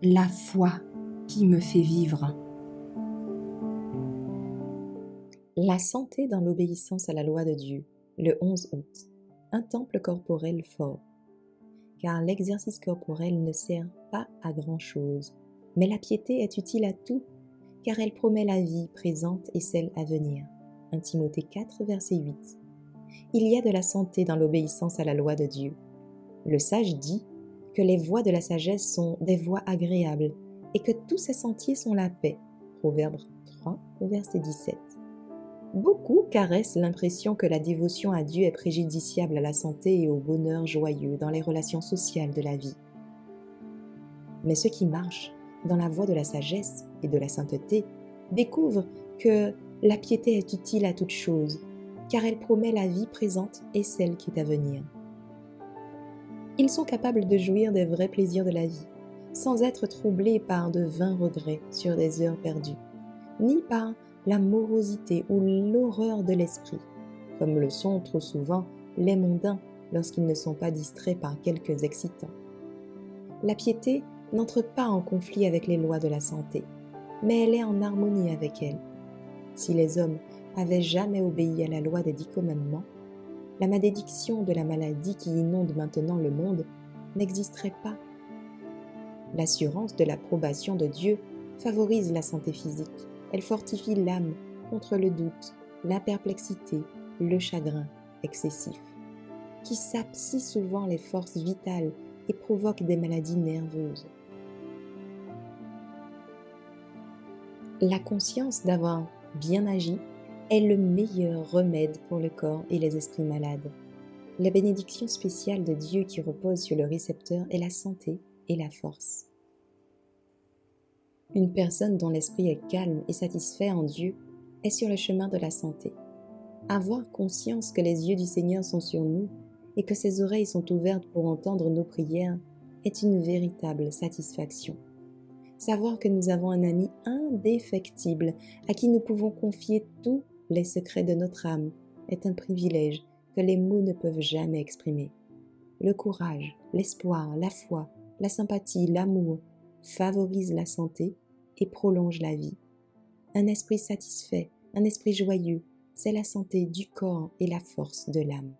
La foi qui me fait vivre. La santé dans l'obéissance à la loi de Dieu, le 11 août. Un temple corporel fort. Car l'exercice corporel ne sert pas à grand-chose, mais la piété est utile à tout, car elle promet la vie présente et celle à venir. 1 Timothée 4, verset 8. Il y a de la santé dans l'obéissance à la loi de Dieu. Le sage dit que les voies de la sagesse sont des voies agréables et que tous ses sentiers sont la paix. Proverbe 3, verset 17. Beaucoup caressent l'impression que la dévotion à Dieu est préjudiciable à la santé et au bonheur joyeux dans les relations sociales de la vie. Mais ceux qui marchent dans la voie de la sagesse et de la sainteté découvrent que la piété est utile à toute chose, car elle promet la vie présente et celle qui est à venir. Ils sont capables de jouir des vrais plaisirs de la vie, sans être troublés par de vains regrets sur des heures perdues, ni par la morosité ou l'horreur de l'esprit, comme le sont trop souvent les mondains lorsqu'ils ne sont pas distraits par quelques excitants. La piété n'entre pas en conflit avec les lois de la santé, mais elle est en harmonie avec elles. Si les hommes avaient jamais obéi à la loi des 10 commandements, la malédiction de la maladie qui inonde maintenant le monde n'existerait pas. L'assurance de l'approbation de Dieu favorise la santé physique. Elle fortifie l'âme contre le doute, la perplexité, le chagrin excessif, qui sapent si souvent les forces vitales et provoquent des maladies nerveuses. La conscience d'avoir bien agi est le meilleur remède pour le corps et les esprits malades. La bénédiction spéciale de Dieu qui repose sur le récepteur est la santé et la force. Une personne dont l'esprit est calme et satisfait en Dieu est sur le chemin de la santé. Avoir conscience que les yeux du Seigneur sont sur nous et que ses oreilles sont ouvertes pour entendre nos prières est une véritable satisfaction. Savoir que nous avons un ami indéfectible à qui nous pouvons confier tous les secrets de notre âme est un privilège que les mots ne peuvent jamais exprimer. Le courage, l'espoir, la foi, la sympathie, l'amour favorisent la santé et prolongent la vie. Un esprit satisfait, un esprit joyeux, c'est la santé du corps et la force de l'âme.